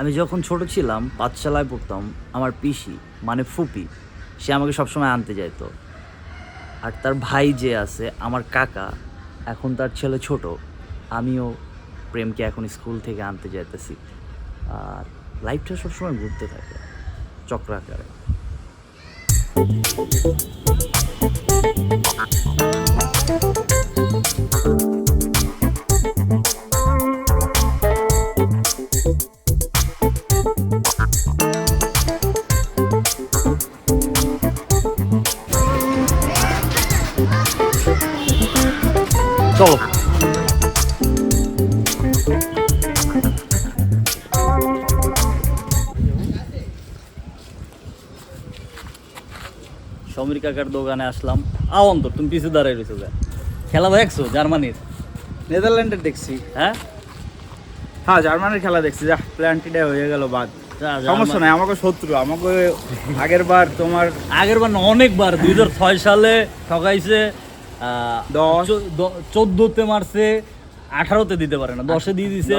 আমি যখন ছোট ছিলাম পাঠশালায় পড়তাম, আমার পিসি মানে ফুপি সে আমাকে সবসময় আনতে যাইতো। আর তার ভাই যে আছে আমার কাকা, এখন তার ছেলে ছোট, আমিও প্রেমকে এখন স্কুল থেকে আনতে যাইতেছি। আর লাইফটা সবসময় ঘুরতে থাকে চক্রাকারে। চলো সমীর কাকার দোকানে আসলাম। অন্তর তুমি পিছু দাঁড়াই রয়েছো, খেলা দেখছো জার্মানির নেদারল্যান্ডের দেখছি। হ্যাঁ হ্যাঁ, জার্মানির খেলা দেখছি। যা প্ল্যানটিটা হয়ে গেল বাদ। সমস্যা নাই, আমাকে শত্রু, আমাকে আগের বার তোমার আগের বার না, অনেকবার 2006 সালে ঠকাইছে, 14তে মারছে, 18তে দিতে পারে না, 10-এ দিয়ে দিছে।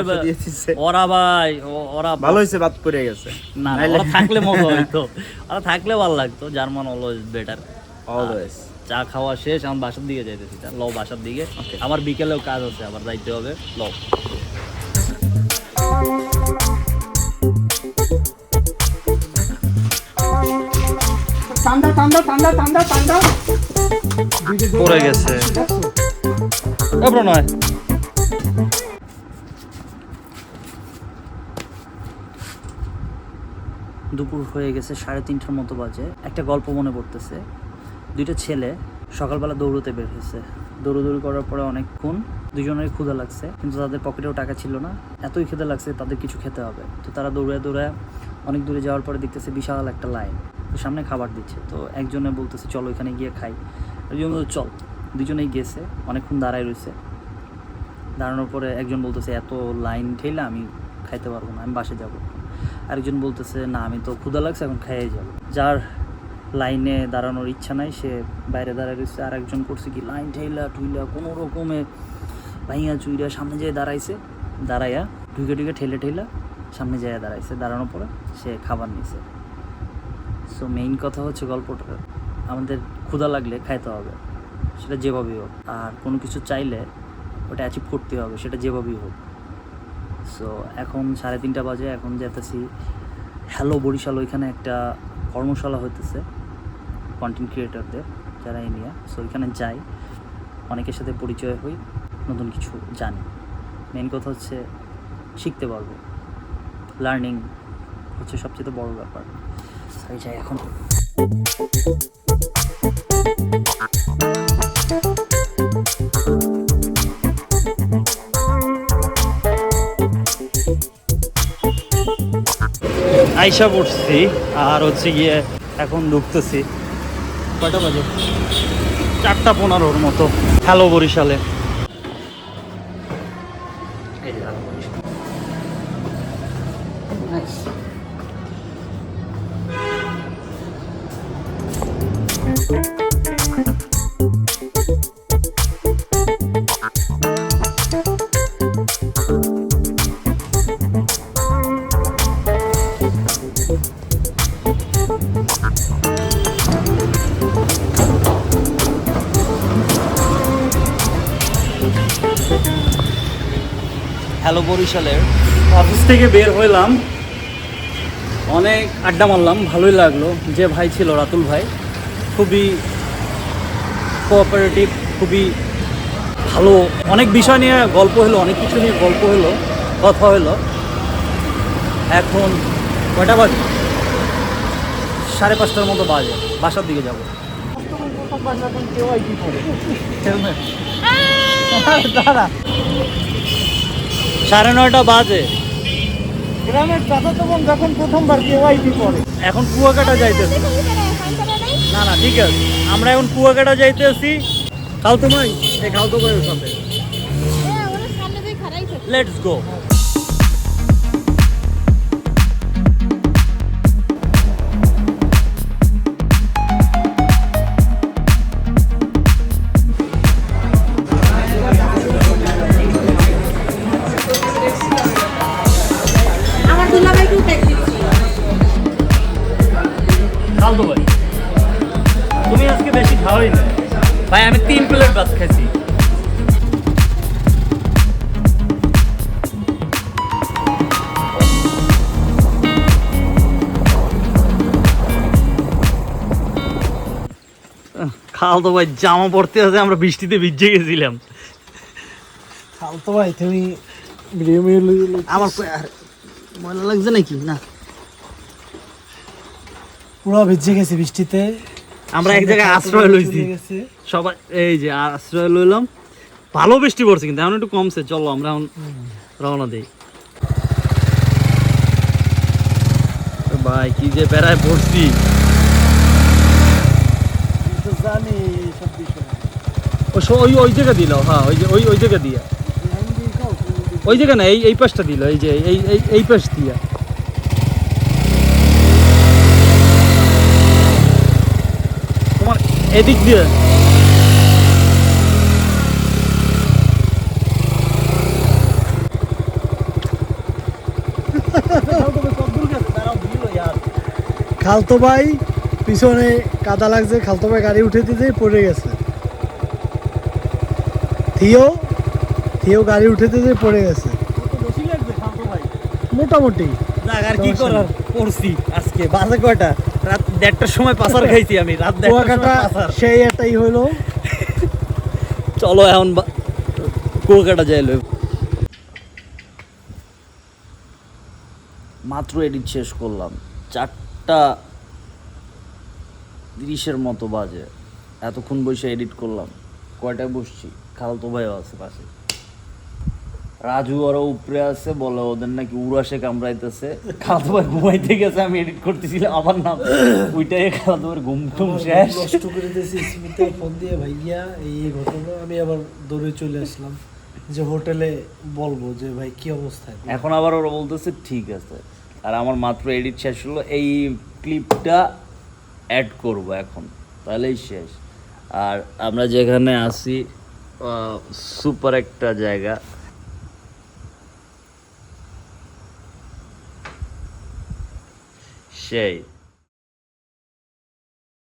ওরা ভাই ওরা ভালো হয়েছে, বাদ করে গেছে। না ওরা থাকলে মজা হইতো, ওরা থাকলে ভালো লাগতো। German always better always. চা খাওয়া শেষ, আমার বাসার দিকে যাইতেছি। লও বাসার দিকে, আমার বিকেলেও কাজ আছে, আবার যাইতে হবে। লও পড়ে গেছে নয়। দুপুর হয়ে গেছে, 3:30টার মতো বাজে। একটা গল্প মনে পড়তেছে। দুইটা ছেলে সকালবেলা দৌড়তে বের হয়েছে। দৌড়াদৌড়ি করার পরে অনেকক্ষণ দুজনেরই ক্ষুধা লাগছে, কিন্তু তাদের পকেটেও টাকা ছিল না। এতই ক্ষুধা লাগছে তাদের কিছু খেতে হবে। তো তারা দৌড়ায় অনেক দূরে যাওয়ার পরে দেখতেছে বিশাল একটা লাইন, তো সামনে খাবার দিচ্ছে। তো একজনে বলতেছে চলো এখানে গিয়ে খাই। একজন বলছে চল। দুজনেই গেছে, অনেকক্ষণ দাঁড়ায় রয়েছে। দাঁড়ানোর পরে একজন বলতেছে এত লাইন ঠেলে আমি খাইতে পারবো না, আমি বাসে যাবো। আরেকজন বলতেছে না, আমি তো ক্ষুধা লাগছে, এখন খাইয়ে যাবো। যার লাইনে দাঁড়ানোর ইচ্ছা নাই সে বাইরে দাঁড়ায় রয়েছে। আর একজন করছে কি লাইন ঠেলা ঠুইলা কোনো রকমে ভাইয়া চুইরা সামনে যেয়ে দাঁড়াইছে। দাঁড়াইয়া ঢুকে ঠেলা সামনে যেয়ে দাঁড়াইছে। দাঁড়ানোর পরে সে খাবার নিছে। সো মেইন কথা হচ্ছে গল্পটা, আমাদের ক্ষুধা লাগলে খাইতে হবে, সেটা যেভাবেই হোক। আর কোনো কিছু চাইলে ওটা অ্যাচিভ করতে হবে, সেটা যেভাবেই হোক। সো এখন 3:30 বাজে, এখন যেতেছি হ্যালো বরিশাল। ওইখানে একটা কর্মশালা হইতেছে কন্টেন্ট ক্রিয়েটরদের, যারা ইন্ডিয়া। সো ওইখানে যাই, অনেকের সাথে পরিচয় হই, নতুন কিছু জানি। মেন কথা হচ্ছে শিখতে পারবো, লার্নিং হচ্ছে সবচেয়ে বড় ব্যাপার। তাই যাই এখন। আইসা পড়ছি, আর হচ্ছে গিয়ে এখন ঢুকতেছি। কয়টা বাজে? 4:15 মতো। হ্যালো বরিশালে। হ্যালো বরিশালের অফিস থেকে বের হইলাম, অনেক আড্ডা মারলাম, ভালোই লাগলো। যে ভাই ছিল রাতুল ভাই, খুবই কোঅপারেটিভ, খুবই ভালো। অনেক বিষয় নিয়ে গল্প হলো, অনেক কিছু নিয়ে গল্প হলো, কথা হলো। এখন কয়টা বাজে? 5:30টার মতো বাজে, বাসার দিকে যাবো। দাঁড়া, 9:30 বাজে। গ্রামের চাচাতো বোন যখন প্রথমবার কেওয়াইপি করে। এখন কুয়াকাটা যাইতেছি। না ঠিক আছে, আমরা এখন কুয়াকাটা যাইতেছি। খালতো ভাই, এই খালতো ভাইয়ের সাথে লেটস গো। আমার দুলাভাই ভাই আমি 3 প্লেট ভাত খাইছি। খাল তো ভাই জামা পড়তে আছে, আমরা বৃষ্টিতে ভিজে গেছিলাম। খালতো ভাই তুমি আমার ময়লা লাগছে নাকি না? পুরো ভিজে গেছে বৃষ্টিতে। আমরা এক জায়গায় আশ্রয় লইছি সবাই, এই যে আশ্রয় লইলাম। ভালো বৃষ্টি পড়ছে কিন্তু এখন একটু কমছে। চলো আমরা এখন রওনা দিই। ভাই কি যে বেড়ায় পড়ছি। জানি সব বিষয়। ওই জায়গা দিল, হ্যাঁ ওই যে ওই জায়গা দিয়া, ওই জায়গা না, এই পাশটা দিল, এই যে এই পাশ দিয়া। তোমার এদিক দিয়ে খালতো ভাই পিছনে কাদা লাগছে, খালতো ভাই গাড়ি উঠে দিতে পড়ে গেছে। থিও গাড়ি উঠে দিতে পড়ে গেছে মোটামুটি। আর কি করার, পড়ছি আজকে। বাজে কয়টা? রাত 1:30টার সময় পাসার খাইছি আমি, রাত 1:30টার সময় পাসার। সেই এটাই হলো। চলো এখন কুয়াকাটা যাইলো। মাত্র এডিট শেষ করলাম, 4:30 মতো বাজে। এতক্ষণ বসে এডিট করলাম। কয়টায় বসছি, খালতো ভাইও আছে পাশে, রাজু ওরা উপরে আছে, বলে ওদের নাকি উড়াসে কামড়াইতেছে। খালতো ভাই ঘুমাইতে গেছে, আমি এডিট করতেছিলাম, আবার নাম ওইটাই খালতো ভাই ঘুম টুম শেষ। নষ্ট করে দিয়েছি স্মিতে ফোন দিয়ে, ভাইয়া এই ঘটনা। আমি আবার দৌড়ে চলে আসলাম যে হোটেলে বলবো যে ভাই কি অবস্থায়। এখন আবার ওরা বলতেছে ঠিক আছে। আর আমার মাত্র এডিট শেষ হলো, এই ক্লিপটা অ্যাড করব এখন, তাহলেই শেষ। আর আমরা যেখানে আছি সুপার একটা জায়গা, সেই